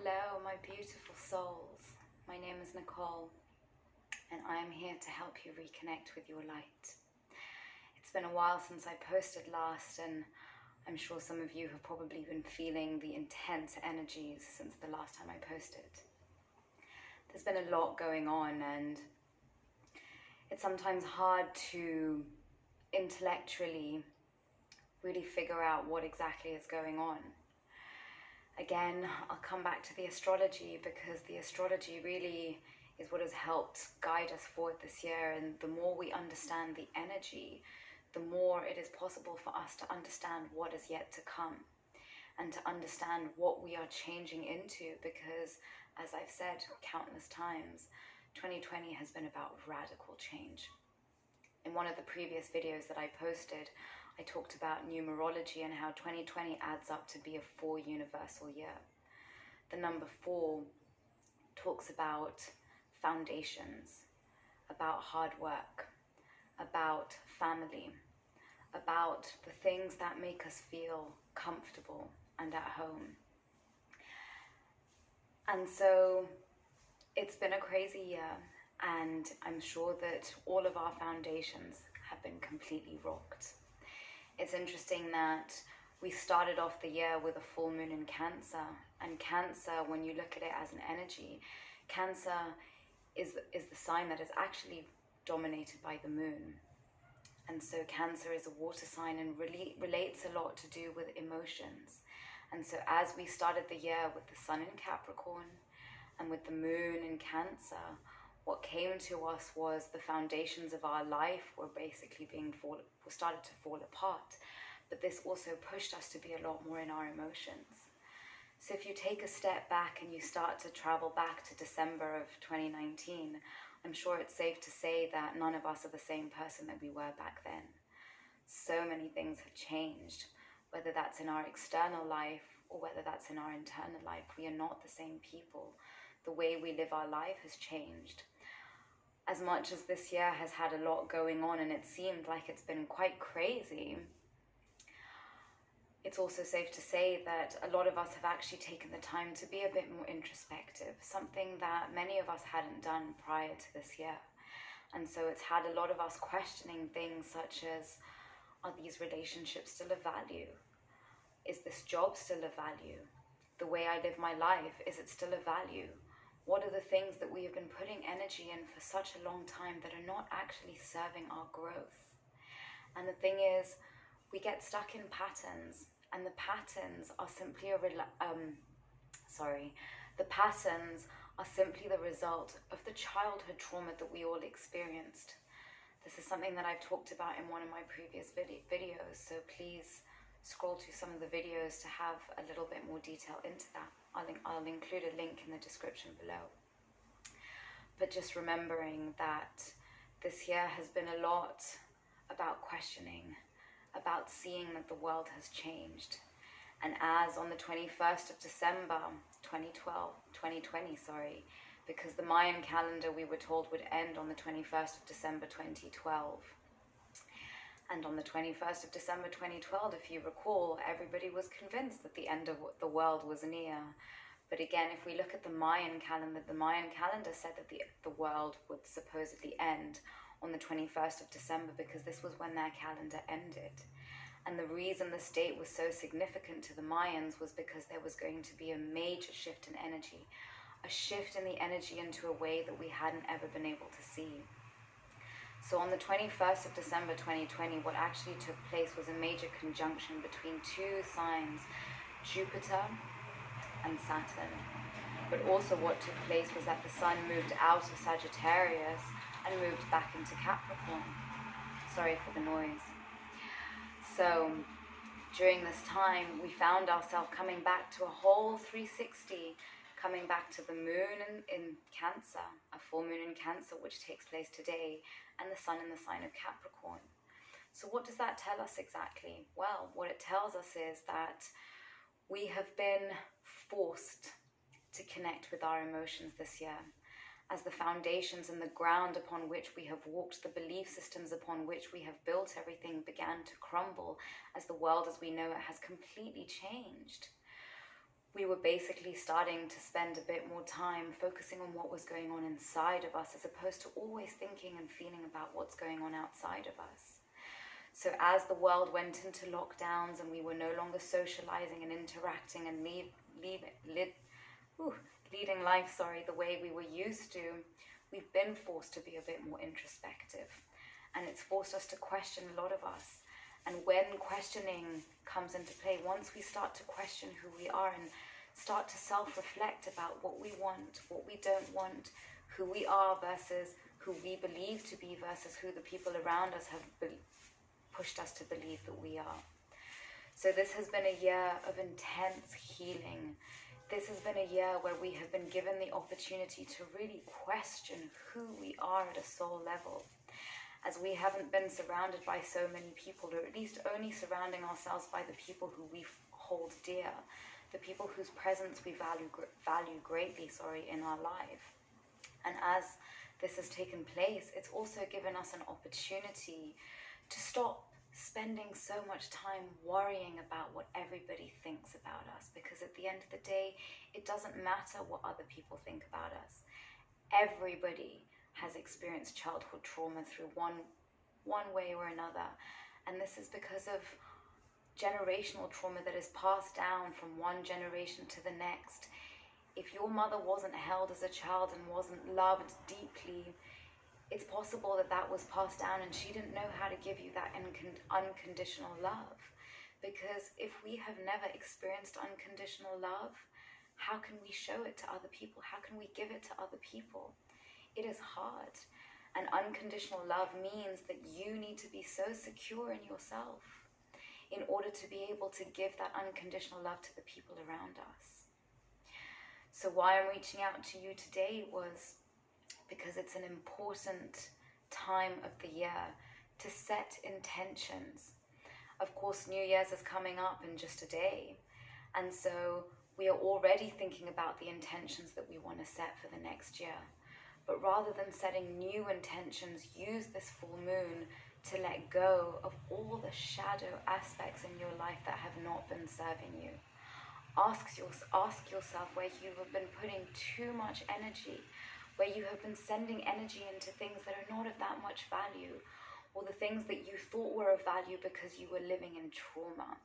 Hello, my beautiful souls. My name is Nicole, and I am here to help you reconnect with your light. It's been a while since I posted last, and I'm sure some of you have probably been feeling the intense energies since the last time I posted. There's been a lot going on, and it's sometimes hard to intellectually really figure out what exactly is going on. Again, I'll come back to the astrology, because the astrology really is what has helped guide us forward this year. And the more we understand the energy, the more it is possible for us to understand what is yet to come and to understand what we are changing into. Because, as I've said countless times, 2020 has been about radical change. In one of the previous videos that I posted, I talked about numerology and how 2020 adds up to be a 4 universal year. The number 4 talks about foundations, about hard work, about family, about the things that make us feel comfortable and at home. And so it's been a crazy year, and I'm sure that all of our foundations have been completely rocked. It's interesting that we started off the year with a full moon in Cancer, and Cancer, when you look at it as an energy, Cancer is the sign that is actually dominated by the moon. And so Cancer is a water sign and really relates a lot to do with emotions. And so as we started the year with the sun in Capricorn and with the moon in Cancer, what came to us was the foundations of our life were basically started to fall apart. But this also pushed us to be a lot more in our emotions. So if you take a step back and you start to travel back to December of 2019, I'm sure it's safe to say that none of us are the same person that we were back then. So many things have changed, whether that's in our external life or whether that's in our internal life. We are not the same people. The way we live our life has changed. As much as this year has had a lot going on and it seemed like it's been quite crazy, it's also safe to say that a lot of us have actually taken the time to be a bit more introspective, something that many of us hadn't done prior to this year. And so it's had a lot of us questioning things such as, are these relationships still of value? Is this job still of value? The way I live my life, is it still of value? What are the things that we have been putting energy in for such a long time that are not actually serving our growth? And the thing is, we get stuck in patterns, and the patterns are simply the patterns are simply the result of the childhood trauma that we all experienced. This is something that I've talked about in one of my previous videos, so please scroll to some of the videos to have a little bit more detail into that. I'll include a link in the description below. But just remembering that this year has been a lot about questioning, about seeing that the world has changed. And as on the 21st of December 2020, because the Mayan calendar we were told would end on the 21st of December 2012. And on the 21st of December 2012, if you recall, everybody was convinced that the end of the world was near. But again, if we look at the Mayan calendar said that the world would supposedly end on the 21st of December, because this was when their calendar ended. And the reason this date was so significant to the Mayans was because there was going to be a major shift in energy, a shift in the energy into a way that we hadn't ever been able to see. So on the 21st of December 2020, what actually took place was a major conjunction between 2 signs, Jupiter and Saturn. But also what took place was that the sun moved out of Sagittarius and moved back into Capricorn. Sorry for the noise. So during this time, we found ourselves coming back to a whole 360, coming back to the moon in Cancer, a full moon in Cancer, which takes place today, and the sun in the sign of Capricorn. So what does that tell us exactly? Well, what it tells us is that we have been forced to connect with our emotions this year, as the foundations and the ground upon which we have walked, the belief systems upon which we have built everything began to crumble, as the world as we know it has completely changed. we were basically starting to spend a bit more time focusing on what was going on inside of us, as opposed to always thinking and feeling about what's going on outside of us. So as the world went into lockdowns and we were no longer socializing and interacting and leading life, the way we were used to, we've been forced to be a bit more introspective. And it's forced us to question a lot of us. And when questioning comes into play, once we start to question who we are and start to self-reflect about what we want, what we don't want, who we are versus who we believe to be versus who the people around us have pushed us to believe that we are. So this has been a year of intense healing. This has been a year where we have been given the opportunity to really question who we are at a soul level, as we haven't been surrounded by so many people, or at least only surrounding ourselves by the people who we hold dear, the people whose presence we value greatly in our life. And as this has taken place, it's also given us an opportunity to stop spending so much time worrying about what everybody thinks about us, because at the end of the day, it doesn't matter what other people think about us. Everybody has experienced childhood trauma through one way or another, and this is because of generational trauma that is passed down from one generation to the next. If your mother wasn't held as a child and wasn't loved deeply, it's possible that that was passed down and she didn't know how to give you that unconditional love. Because if we have never experienced unconditional love, how can we show it to other people? How can we give it to other people? It is hard. And unconditional love means that you need to be so secure in yourself in order to be able to give that unconditional love to the people around us. So why I'm reaching out to you today was because it's an important time of the year to set intentions. Of course, New Year's is coming up in just a day. And so we are already thinking about the intentions that we want to set for the next year. But rather than setting new intentions, use this full moon to let go of all the shadow aspects in your life that have not been serving you. Ask yourself where you have been putting too much energy, where you have been sending energy into things that are not of that much value, or the things that you thought were of value because you were living in trauma,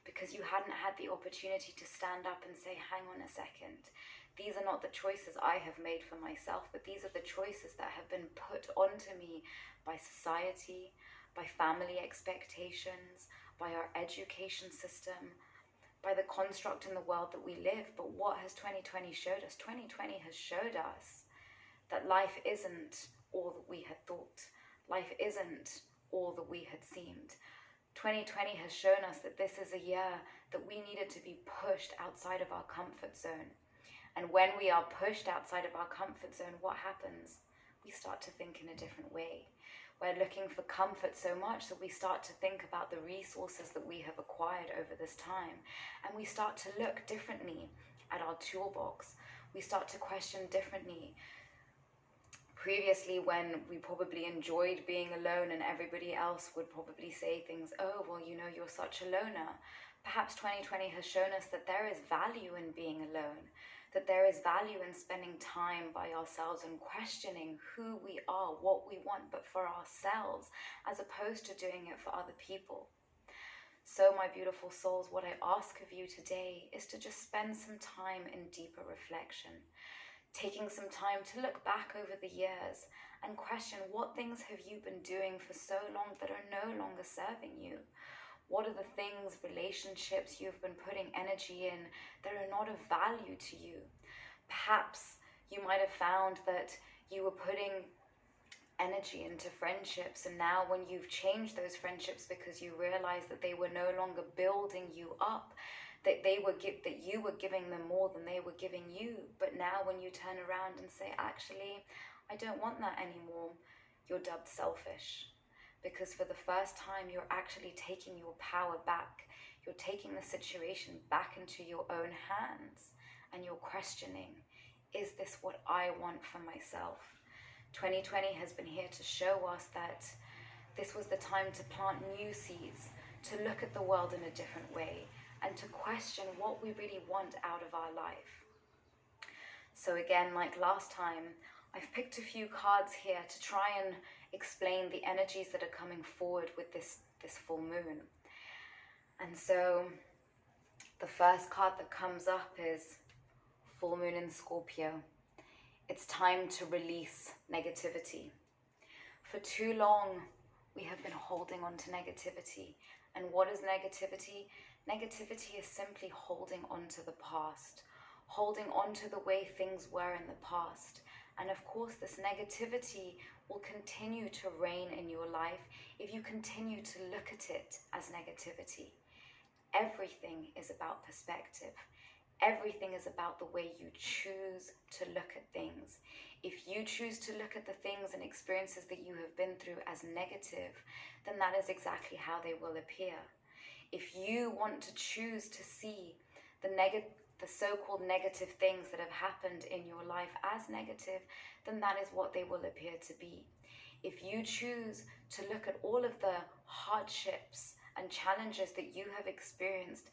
because you hadn't had the opportunity to stand up and say, hang on a second, these are not the choices I have made for myself, but these are the choices that have been put onto me by society, by family expectations, by our education system, by the construct in the world that we live. But what has 2020 showed us? 2020 has showed us that life isn't all that we had thought. Life isn't all that we had seemed. 2020 has shown us that this is a year that we needed to be pushed outside of our comfort zone. And when we are pushed outside of our comfort zone, what happens? We start to think in a different way. We're looking for comfort so much that we start to think about the resources that we have acquired over this time. And we start to look differently at our toolbox. We start to question differently. Previously, when we probably enjoyed being alone and everybody else would probably say things, oh, well, you know, you're such a loner. Perhaps 2020 has shown us that there is value in being alone, that there is value in spending time by ourselves and questioning who we are, what we want, but for ourselves, as opposed to doing it for other people. So, my beautiful souls, what I ask of you today is to just spend some time in deeper reflection, taking some time to look back over the years and question, what things have you been doing for so long that are no longer serving you? What are the things, relationships you've been putting energy in that are not of value to you? Perhaps you might have found that you were putting energy into friendships, and now when you've changed those friendships because you realize that they were no longer building you up, that you were giving them more than they were giving you. But now when you turn around and say, actually, I don't want that anymore, you're dubbed selfish. Because for the first time, you're actually taking your power back. You're taking the situation back into your own hands, and you're questioning, is this what I want for myself? 2020 has been here to show us that this was the time to plant new seeds, to look at the world in a different way, and to question what we really want out of our life. So again, like last time, I've picked a few cards here to try and explain the energies that are coming forward with this full moon. And so the first card that comes up is full moon in Scorpio. It's time to release negativity. For too long, we have been holding on to negativity. And what is negativity? Negativity is simply holding on to the past, holding on to the way things were in the past. And of course, this negativity will continue to reign in your life if you continue to look at it as negativity. Everything is about perspective. Everything is about the way you choose to look at things. If you choose to look at the things and experiences that you have been through as negative, then that is exactly how they will appear. If you want to choose to see the so-called negative things that have happened in your life as negative, then that is what they will appear to be. If you choose to look at all of the hardships and challenges that you have experienced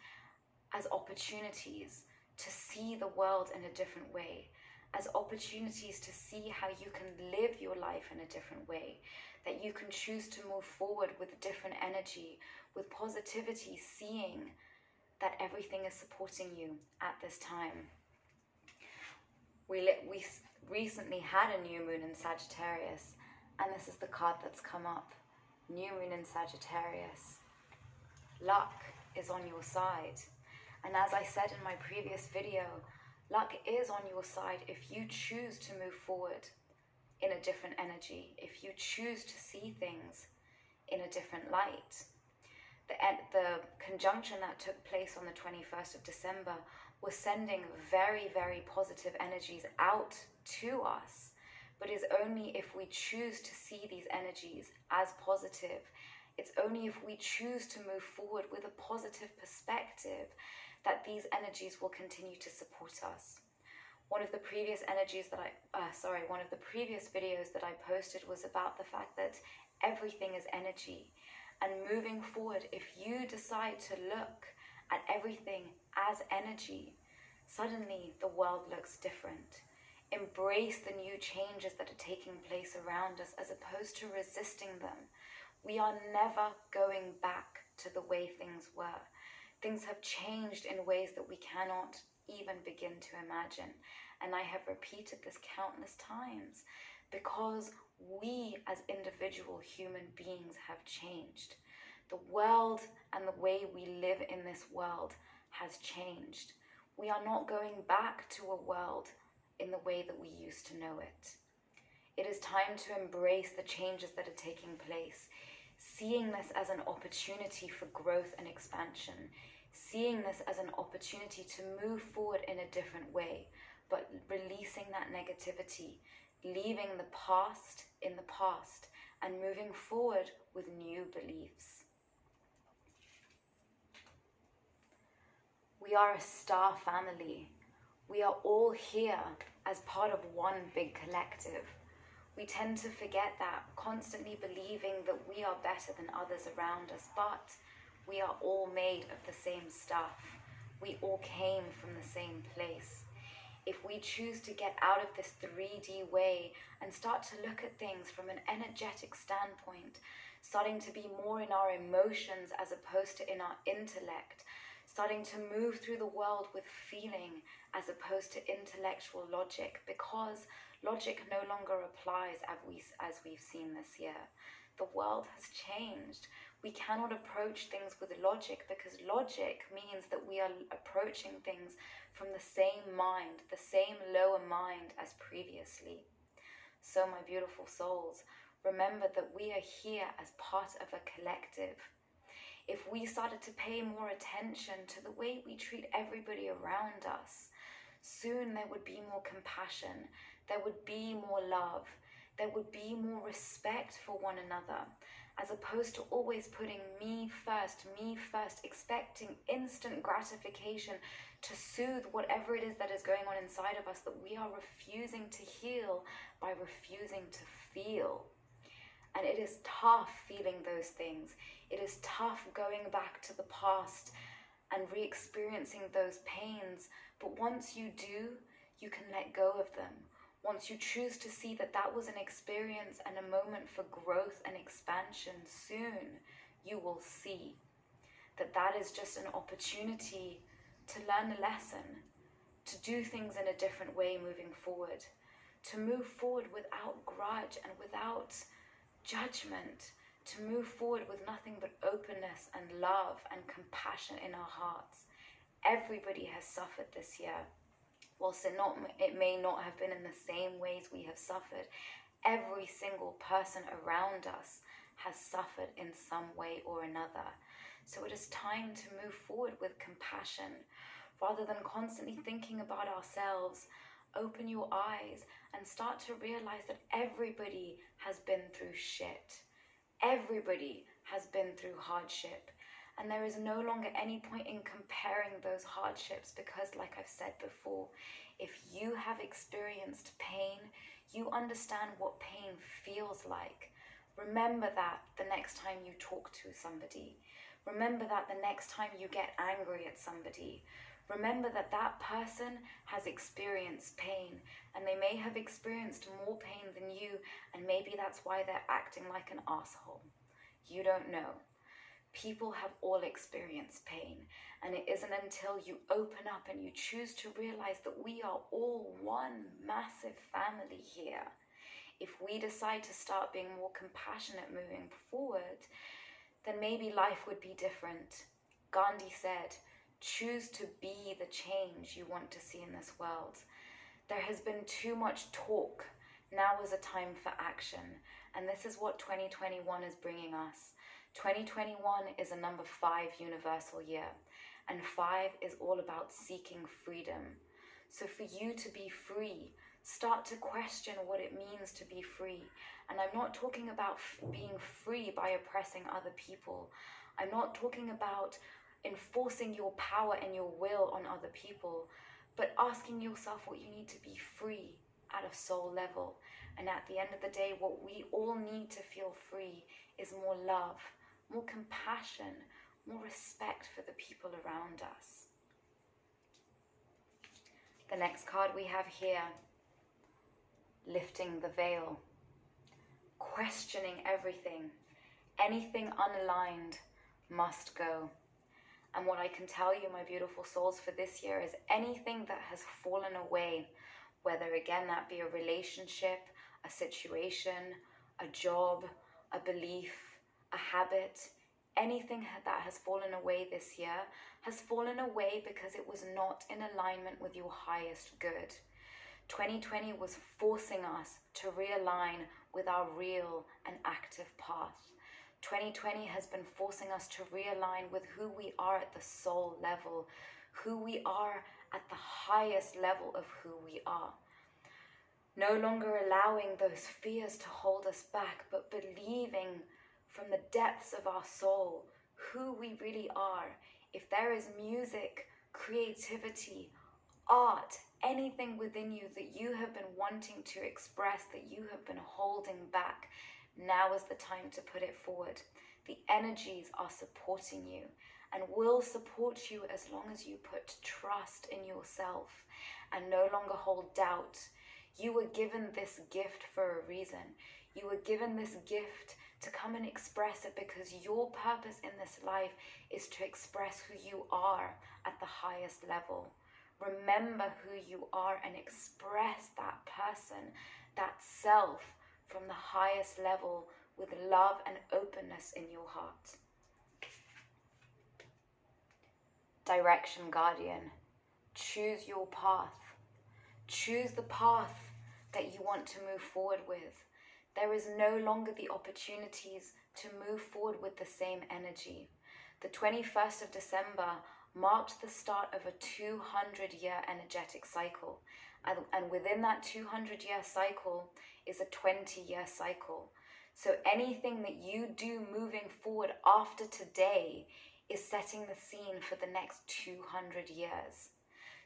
as opportunities to see the world in a different way, as opportunities to see how you can live your life in a different way, that you can choose to move forward with different energy, with positivity, seeing that everything is supporting you at this time. We recently had a new moon in Sagittarius, and this is the card that's come up. New moon in Sagittarius. Luck is on your side. And as I said in my previous video, luck is on your side if you choose to move forward in a different energy, if you choose to see things in a different light. The conjunction that took place on the 21st of December was sending very, very positive energies out to us, but it's only if we choose to see these energies as positive, it's only if we choose to move forward with a positive perspective that these energies will continue to support us. One of the previous videos that I posted was about the fact that everything is energy. And moving forward, if you decide to look at everything as energy, suddenly the world looks different. Embrace the new changes that are taking place around us as opposed to resisting them. We are never going back to the way things were. Things have changed in ways that we cannot even begin to imagine. And I have repeated this countless times because we as individual human beings have changed. The world and the way we live in this world has changed. We are not going back to a world in the way that we used to know it. It is time to embrace the changes that are taking place, seeing this as an opportunity for growth and expansion, seeing this as an opportunity to move forward in a different way, but releasing that negativity, leaving the past in the past and moving forward with new beliefs. We are a star family. We are all here as part of one big collective. We tend to forget that, constantly believing that we are better than others around us, but we are all made of the same stuff. We all came from the same place. If we choose to get out of this 3D way and start to look at things from an energetic standpoint, starting to be more in our emotions as opposed to in our intellect, starting to move through the world with feeling as opposed to intellectual logic, because logic no longer applies as we've seen this year. The world has changed. We cannot approach things with logic because logic means that we are approaching things from the same mind, the same lower mind as previously. So my beautiful souls, remember that we are here as part of a collective. If we started to pay more attention to the way we treat everybody around us, soon there would be more compassion, there would be more love, there would be more respect for one another, as opposed to always putting me first, expecting instant gratification to soothe whatever it is that is going on inside of us that we are refusing to heal by refusing to feel. And it is tough feeling those things. It is tough going back to the past and re-experiencing those pains. But once you do, you can let go of them. Once you choose to see that that was an experience and a moment for growth and expansion, soon you will see that that is just an opportunity to learn a lesson, to do things in a different way moving forward, to move forward without grudge and without judgment, to move forward with nothing but openness and love and compassion in our hearts. Everybody has suffered this year. Whilst it may not have been in the same ways we have suffered, every single person around us has suffered in some way or another. So it is time to move forward with compassion. Rather than constantly thinking about ourselves, open your eyes and start to realize that everybody has been through shit. Everybody has been through hardship. And there is no longer any point in comparing those hardships because, like I've said before, if you have experienced pain, you understand what pain feels like. Remember that the next time you talk to somebody. Remember that the next time you get angry at somebody. Remember that that person has experienced pain, and they may have experienced more pain than you, and maybe that's why they're acting like an asshole. You don't know. People have all experienced pain, and it isn't until you open up and you choose to realize that we are all one massive family here. If we decide to start being more compassionate moving forward, then maybe life would be different. Gandhi said, choose to be the change you want to see in this world. There has been too much talk. Now is a time for action, and this is what 2021 is bringing us. 2021 is a number 5 universal year, and 5 is all about seeking freedom. So for you to be free, start to question what it means to be free. And I'm not talking about being free by oppressing other people. I'm not talking about enforcing your power and your will on other people, but asking yourself what you need to be free at a soul level. And at the end of the day, what we all need to feel free is more love, more compassion, more respect for the people around us. The next card we have here, lifting the veil, questioning everything. Anything unaligned must go. And what I can tell you, my beautiful souls, for this year is anything that has fallen away, whether again that be a relationship, a situation, a job, a belief, a habit, anything that has fallen away this year has fallen away because it was not in alignment with your highest good. 2020 was forcing us to realign with our real and active path. 2020 has been forcing us to realign with who we are at the soul level, who we are at the highest level of who we are. No longer allowing those fears to hold us back, but believing from the depths of our soul who we really are. If there is music, creativity, art, anything within you that you have been wanting to express, that you have been holding back, now is the time to put it forward. The energies are supporting you and will support you as long as you put trust in yourself and no longer hold doubt. You were given this gift for a reason. You were given this gift to come and express it because your purpose in this life is to express who you are at the highest level. Remember who you are and express that person, that self, from the highest level with love and openness in your heart. Direction Guardian, choose your path. Choose the path that you want to move forward with. There is no longer the opportunities to move forward with the same energy. The 21st of December marked the start of a 200-year energetic cycle. And within that 200-year cycle is a 20-year cycle. So anything that you do moving forward after today is setting the scene for the next 200 years.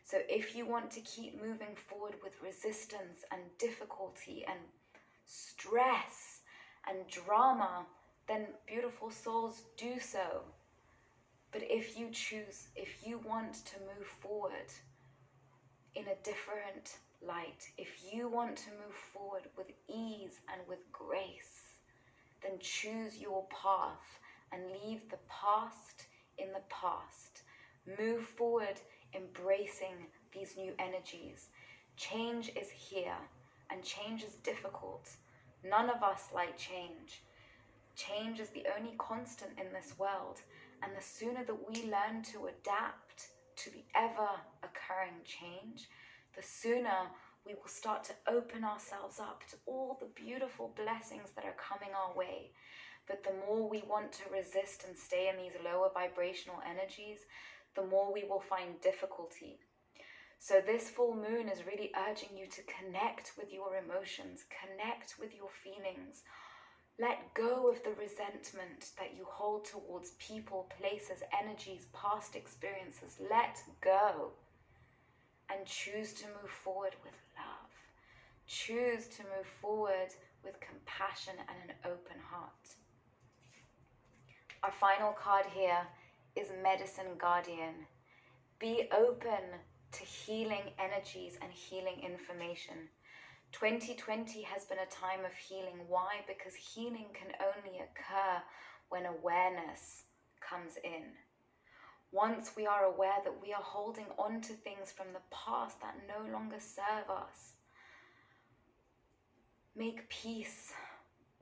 So if you want to keep moving forward with resistance and difficulty and stress and drama, then beautiful souls, do so. But if you choose, if you want to move forward in a different light, if you want to move forward with ease and with grace, then choose your path and leave the past in the past. Move forward, embracing these new energies. Change is here, and change is difficult. None of us like change. Change is the only constant in this world, and the sooner that we learn to adapt to the ever-occurring change, the sooner we will start to open ourselves up to all the beautiful blessings that are coming our way. But the more we want to resist and stay in these lower vibrational energies, the more we will find difficulty. So this full moon is really urging you to connect with your emotions, connect with your feelings. Let go of the resentment that you hold towards people, places, energies, past experiences. Let go and choose to move forward with love. Choose to move forward with compassion and an open heart. Our final card here is Medicine Guardian. Be open to healing energies and healing information. 2020 has been a time of healing. Why? Because healing can only occur when awareness comes in. Once we are aware that we are holding on to things from the past that no longer serve us, make peace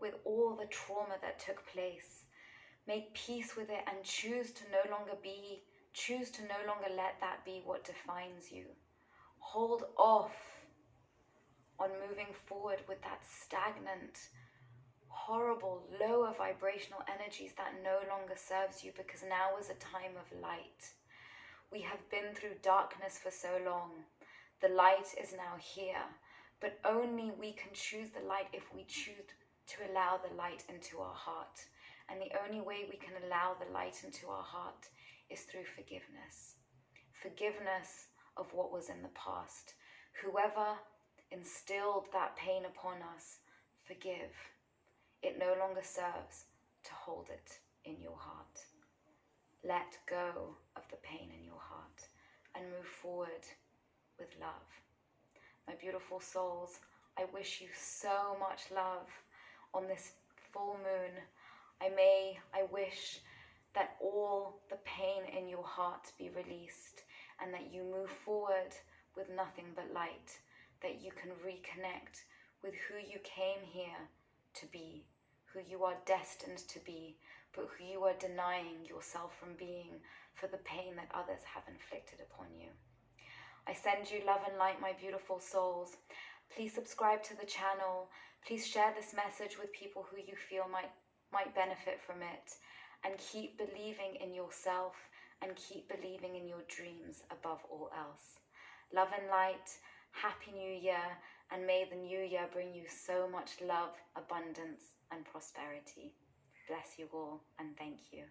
with all the trauma that took place. Make peace with it and choose to no longer let that be what defines you. Hold off on moving forward with that stagnant, horrible, lower vibrational energies that no longer serves you, because now is a time of light. We have been through darkness for so long. The light is now here, but only we can choose the light if we choose to allow the light into our heart. And the only way we can allow the light into our heart is through forgiveness. Forgiveness of what was in the past. Whoever instilled that pain upon us, forgive. It no longer serves to hold it in your heart. Let go of the pain in your heart and move forward with love. My beautiful souls, I wish you so much love on this full moon. I wish that all the pain in your heart be released and that you move forward with nothing but light, that you can reconnect with who you came here to be, who you are destined to be, but who you are denying yourself from being for the pain that others have inflicted upon you. I send you love and light, my beautiful souls. Please subscribe to the channel. Please share this message with people who you feel might benefit from it. And keep believing in yourself and keep believing in your dreams above all else. Love and light, Happy New Year, and may the new year bring you so much love, abundance, and prosperity. Bless you all, and thank you.